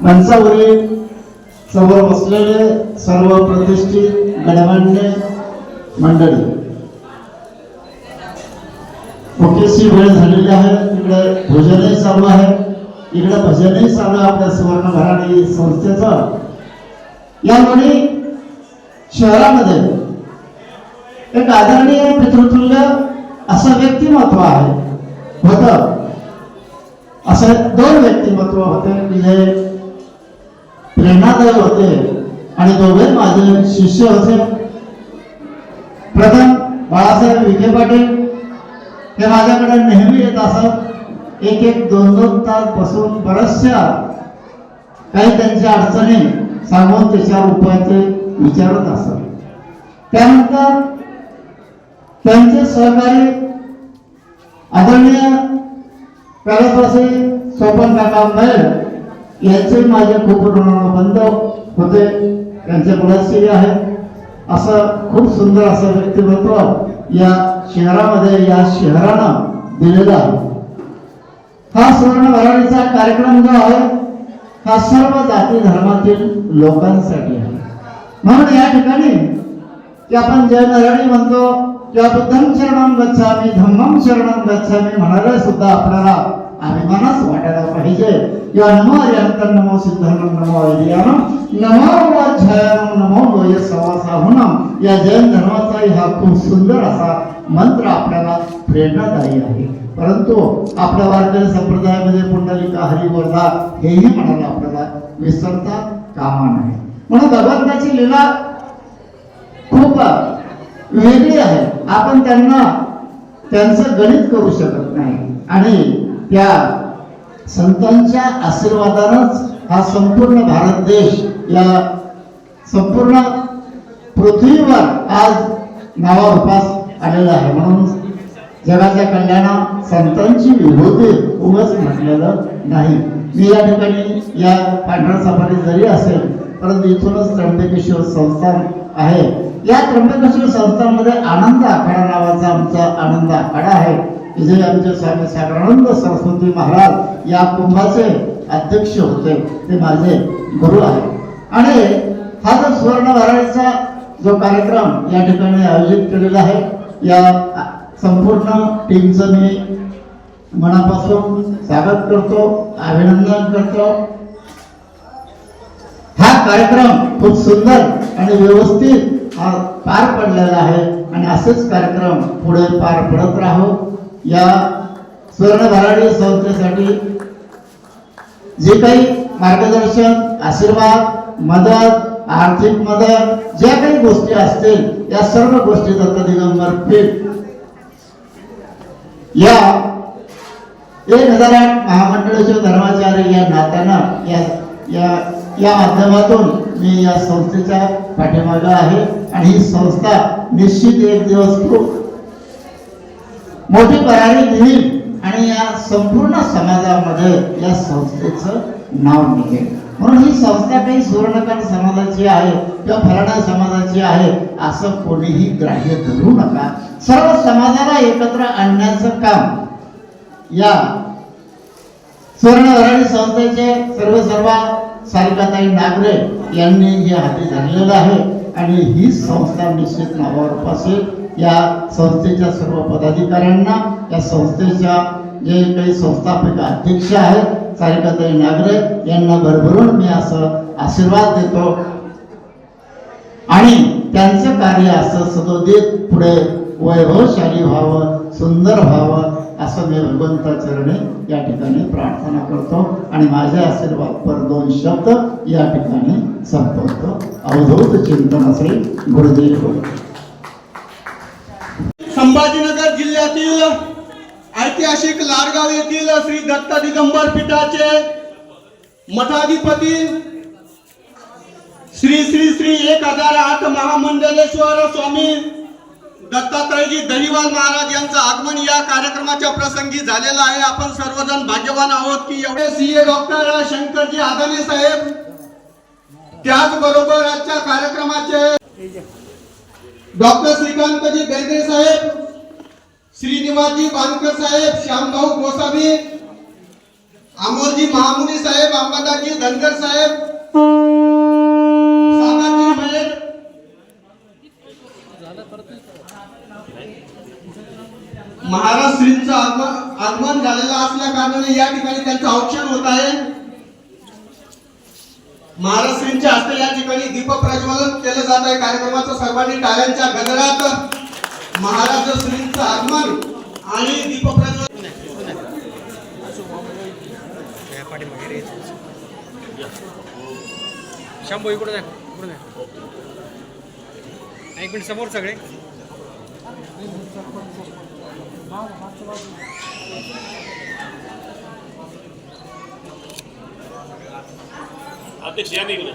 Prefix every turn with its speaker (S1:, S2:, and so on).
S1: मंचावरील समोर बसलेले सर्व प्रतिष्ठित गणमान्य मंडळी, मुख्यची वेळ झालेली आहे. इकडे भोजनही चालू आहे, इकडे भजनही चालू आहे आपल्या सुवर्ण घराणी संस्थेचं. यामुळे शहरामध्ये एक आदरणीय पितृतुल्य असं व्यक्तिमत्व आहे होतं. असे दोन व्यक्तिमत्व होते की जे प्रेरणादायी होते आणि दोघे माझे शिष्य होते. प्रथम बाळासाहेब विखे पाटील हे माझ्याकडे नेहमी येत असत. एक एक दोन दोन तास बसून बऱ्याचशा काही त्यांच्या अडचणी सांगून त्याच्यावर उपाय ते विचारत असत. त्यानंतर त्यांचे सहकारी आदरणीय कैलासवासी सोपन काका बैल यांचे माझे खूप ऋणबंध होते. त्यांचे मुलाशी आहे. असं खूप सुंदर असं व्यक्तिमत्व या शहरामध्ये या शहरानं दिलेला आहे. हा सुवर्ण भराडीचा कार्यक्रम जो आहे हा सर्व जाती धर्मातील लोकांसाठी आहे. म्हणून या ठिकाणी की आपण जय नराडी म्हणतो किंवा बुद्धं शरणं गच्छामि धम्मं शरणं गच्छामि म्हणायला सुद्धा आपल्याला अभिमानच वाटायला पाहिजे. या नमो हरिहंतं नमो सिद्धानं नमो वैद्यानं नमो वाचायनं नमो लोय सवासाहुनं या जैन धर्माचाही हा खूप सुंदर असा मंत्र आपल्याला प्रेरणादायी आहे. परंतु आपल्या वारकरी संप्रदायामध्ये पुंडलिका हरी वर्धा हेही म्हणायला आपल्याला विसरता कामा नये. म्हणून भगवंताची लीला खूप वेगळी आहे. आपण त्यांचं गणित करू शकत नाही आणि त्या संतांच्या आशीर्वादानंच हा संपूर्ण भारत देश या संपूर्ण पृथ्वीवर आज नावारूपास आलेला आहे. म्हणून जगाच्या कल्याणा संतांची विभूती उगाच म्हटलेलं नाही. मी या ठिकाणी या पांढऱ्या सफारी जरी असेल परंतु इथूनच त्र्यंबकेश्वर संस्थान आहे. या त्र्यंबकेश्वर संस्थानामध्ये आनंद आखाडा नावाचा आमचा आनंद आखाडा आहे की जे आमचे स्वामी सागरानंद सरस्वती महाराज या कुंभाचे अध्यक्ष होते. ते माझे गुरु आहेत. आणि हा जो सुवर्ण भराडीचा जो कार्यक्रम या ठिकाणी आयोजित केलेला आहे या संपूर्ण टीमचं मी मनापासून स्वागत करतो, अभिनंदन करतो. हा कार्यक्रम खूप सुंदर आणि व्यवस्थित पार पडलेला आहे आणि असेच कार्यक्रम पुढे पार पडत राहू. या सुवर्ण भराडी संस्थेसाठी जे काही मार्गदर्शन, आशीर्वाद, मदत, आर्थिक मदत ज्या काही गोष्टी असतील या सर्व गोष्टी दत्त दिगंबर पीठ या 1008 महामंडळाचे धर्माचार्य या नात्यानं या माध्यमातून मी या संस्थेच्या पाठीमागे आहे. आणि ही संस्था निश्चित एक दिवस खूप मोठी भरारी घेईल आणि या संपूर्ण समाजामध्ये या संस्थेचं नाव निघेल. म्हणून ही संस्था काही सुवर्णकार समाजाची आहे किंवा फलाणा समाजाची आहे असं कोणीही ग्राह्य धरू नका. सर्व समाजाला एकत्र आणण्याचं काम या सुवर्ण भराडी संस्थेचे सर्व सारिकाताई नागरे यांनी हे हाती धरलेलं आहे. आणि ही संस्था निश्चित नावावर असेल. या संस्थेच्या सर्व पदाधिकाऱ्यांना, या संस्थेच्या जे काही संस्थापक अध्यक्ष आहेत सारिकाताई नागरे यांना भरभरून मी असं आशीर्वाद देतो आणि त्यांचं कार्य असं सदोदित पुढे वैभवशाली व्हावं, सुंदर व्हावं असं मी भगवंता चरणी या ठिकाणी प्रार्थना करतो आणि माझे आशीर्वाद पर 2 शब्द या ठिकाणी संपवतो. अवधूत चिंतन असे गुरुदेव.
S2: संभाजीनगर जिल्ह्यातील ऐतिहासिक लाडगाव येथील श्री दत्त दिगंबर पीठाचे मठाधिपती श्री श्री श्री 1008 महामंडलेश्वर स्वामी दत्तात्रयजी दहिवाल महाराज यांचं आगमन या कार्यक्रमाच्या प्रसंगी झालेलं आहे. आपण सर्वजण भाग्यवान आहोत की एवढे सीए डॉक्टर शंकरजी आदाने साहेब, त्याचबरोबर आजच्या कार्यक्रमाचे डॉक्टर श्रीकांतजी बेंद्रे साहेब, श्रीनिवासजी बांदकर साहेब, श्यामभाऊ गोसावी, अमोलजी महामुनी साहेब अंबादासजी धनगर साहेब, सागाजी महेश, महाराज श्रींचं आगमन झालेलं असल्या कारणाने या ठिकाणी त्यांचं औक्षण होत आहे. महाराज श्रींच्या हस्ते या ठिकाणी दीप प्रज्वलन केलं जात आहे. कार्यक्रमाचं सर्वांनी टाळ्यांच्या गजरात महाराज श्रींचं आगमन आणि दीप प्रज्वलन.
S3: शंभू इकडे द्या, एक मिनिट समोर सगळे.
S4: अध्यक्ष या निघलं.